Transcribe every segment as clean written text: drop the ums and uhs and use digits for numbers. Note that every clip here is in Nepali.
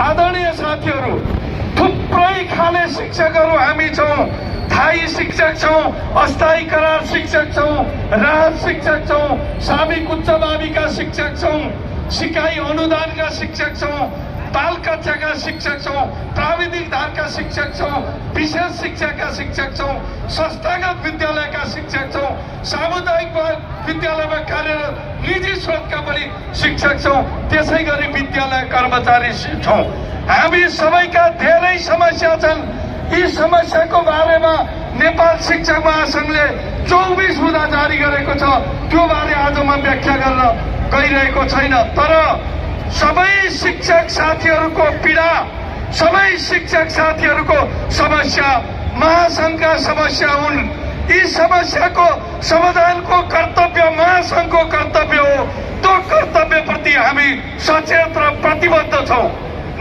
आदरणीय साथीहरू, थुप्रै खाले शिक्षकहरू हामी छौँ। स्थायी शिक्षक छौँ, अस्थायी करार शिक्षक छौँ, राहत शिक्षक छौँ, सामयिक उच्च माविका शिक्षक छौँ, सिकाइ अनुदानका शिक्षक छौँ, बाल कक्षाका शिक्षक छौँ, प्राविधिक धारका शिक्षक छौँ, विशेष शिक्षाका शिक्षक छौँ, संस्थागत विद्यालयका शिक्षक छौँ, सामुदायिक विद्यालयमा कार्यरत निजी स्रोतका पनि शिक्षक छौँ, त्यसै गरी विद्यालय कर्मचारी छौँ। हामी सबैका धेरै समस्या छन्। यी समस्याको बारेमा नेपाल शिक्षक महासंघले 24 बुँदा जारी गरेको छ। त्यो बारे आज म व्याख्या गर्न गइरहेको छैन। तर सबै शिक्षक साथीहरूको पीडा, सबै शिक्षक साथीहरूको समस्या महासंघका समस्या हुन्। यी समस्याको समाधानको कर्तव्य महासंघको कर्तव्य हो। त्यो कर्तव्यप्रति हामी सचेत र प्रतिबद्ध छौँ।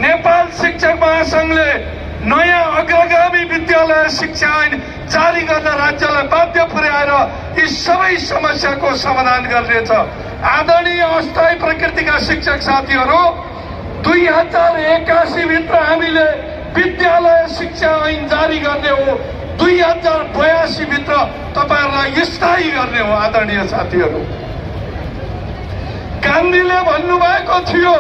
नेपाल शिक्षक महासंघले नयाँ अग्रगामी विद्यालय शिक्षा ऐन जारी गर्न राज्यलाई बाध्य पुर्याएर यी सबै समस्याको समाधान गर्नेछ। आदरणीय अस्थायी प्रकृतिका शिक्षक साथीहरू, 2081 भित्र हामीले विद्यालय शिक्षा ऐन जारी गर्ने हो। 2082 भित्र तपाईहरुलाई स्थायी गर्ने हो। आदरणीय साथीहरू, गान्धीले भन्नुभएको थियो,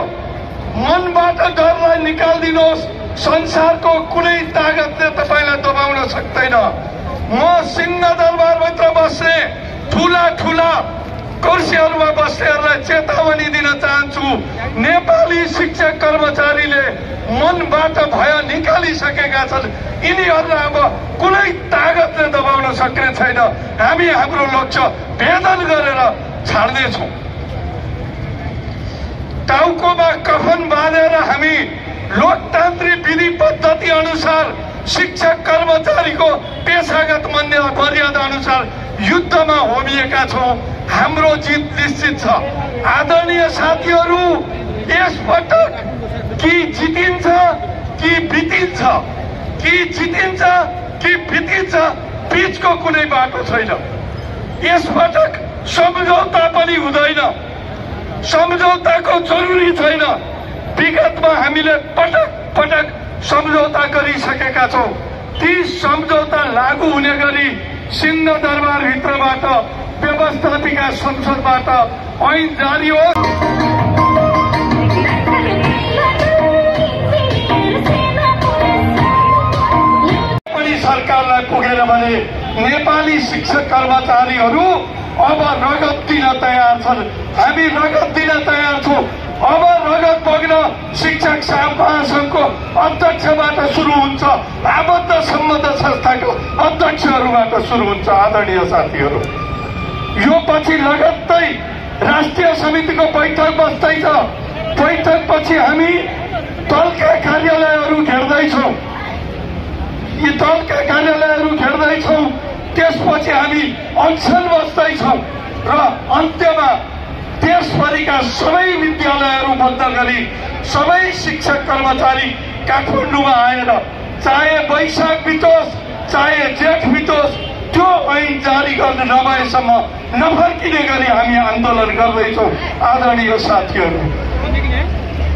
मनबाट डरलाई निकाल्दिनुहोस्, संसारको कुनै तागतले तपाईलाई दबाउन सक्दैन। म सिंहदरबारभित्र बस्ने ठूला ठूला कुर्सीहरूमा बस्नेहरूलाई चेतावनी दिन चाहन्छु। नेपाली शिक्षक कर्मचारीले मनबाट भय निकालिसकेका छन्। यिनीहरूलाई अब कुनै तागतले दबाउन सक्ने छैन। हामी हाम्रो लक्ष्य भेदन गरेर छाड्नेछौँ। टाउकोमा कफन बाँधेर हामी लोकतान्त्रिक विधि पद्धति अनुसार शिक्षक कर्मचारीको पेशागत मर्यादा अनुसार युद्धमा होमिएका छौँ। हाम्रो जित निश्चित छ। आदरणीय साथीहरू, यसपटक कि जितिन्छ कि बितिन्छ, कि जितिन्छ कि बितिन्छ, बीचको कुनै बाटो छैन। यसपटक सम्झौता पनि हुँदैन। सम्झौताको जरुरी छैन। विगतमा हामीले पटक पटक सम्झौता गरिसकेका छौँ। ती सम्झौता लागू हुने गरी सिंहदरबारभित्रबाट व्यवस्थापिका संसदबाट ऐन जारी होस्। पनि सरकारलाई पुगेन भने नेपाली शिक्षक कर्मचारीहरू अब रगत दिन तयार छन्। हामी रगत दिन तयार छौँ। अब रगत बग्न शिक्षक महासंघको अध्यक्षबाट सुरु हुन्छ, आबद्ध सम्बद्ध संस्थाको अध्यक्षहरूबाट सुरु हुन्छ। आदरणीय साथीहरू, यो पछि लगत्तै राष्ट्रिय समितिको बैठक बस्दैछ। बैठकपछि हामी दलका कार्यालयहरू घेर्दैछौँ। यी दलका कार्यालयहरू घेर्दैछौँ। त्यसपछि हामी अनसन बस्दैछौँ र अन्त्यमा देशभरिका सबै विद्यालयहरू बन्द गरी सबै शिक्षक कर्मचारी काठमाडौँमा आएर चाहे वैशाख बितोस् चाहे जेठ बितोस् त्यो ऐन जारी गर्न नभएसम्म नफर्किने गरी हामी आन्दोलन गर्दैछौँ। आदरणीय साथीहरू,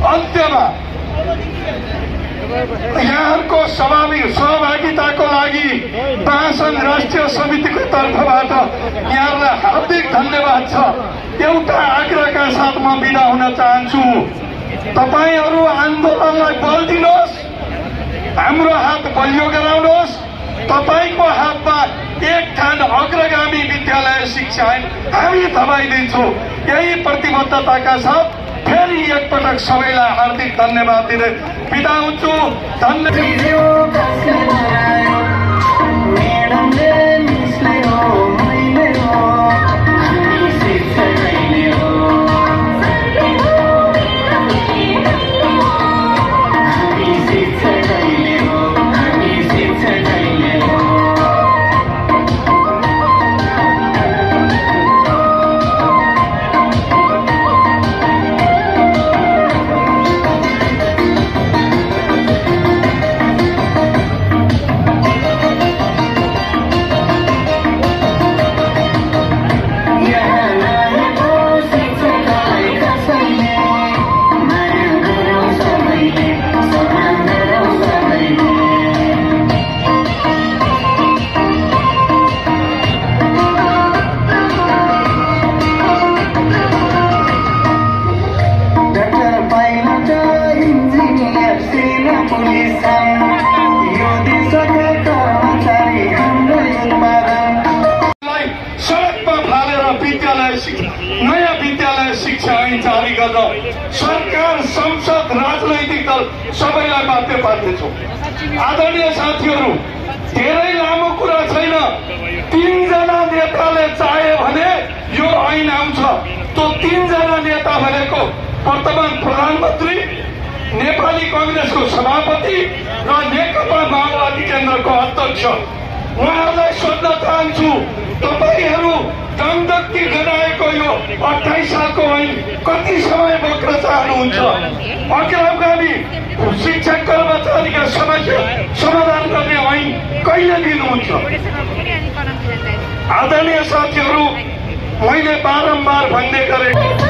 अन्त्यमा यहाँहरूको सहभागिताको लागि महासंघ राष्ट्रिय समितिको तर्फबाट यहाँहरूलाई हार्दिक धन्यवाद छ। एउटा आग्रहका साथ म बिदा हुन चाहन्छु। तपाईहरू आन्दोलनलाई बल दिनुहोस्, हाम्रो हात बलियो गराउनुहोस्। तपाईको हातमा एक ठान अग्रगामी विद्यालय शिक्षा ऐन हामी थमाइदिन्छौँ। यही प्रतिबद्धताका साथ फेरि एकपटक सबैलाई हार्दिक धन्यवाद दिँदै बिदा हुन्छु। गर्न सरकार, संसद, राजनैतिक दल सबैलाई बाध्य पार्नेछौँ। आदरणीय साथीहरू, धेरै लामो कुरा छैन। 3 जना नेताले चाहे भने यो ऐन आउँछ। त्यो 3 जना नेता भनेको वर्तमान प्रधानमन्त्री, नेपाली कांग्रेसको सभापति र नेकपा माओवादी केन्द्रको अध्यक्ष। उहाँहरूलाई सोध्न चाहन्छु, तपाईहरू दण्डकी गराएको यो 28 सालको ऐन कति समय बोक्न चाहनुहुन्छ? अग्रगामी शिक्षक कर्मचारीका समस्या समाधान गर्ने ऐन कहिले दिनुहुन्छ? आदरणीय साथीहरू, मैले बारम्बार भन्ने गरेको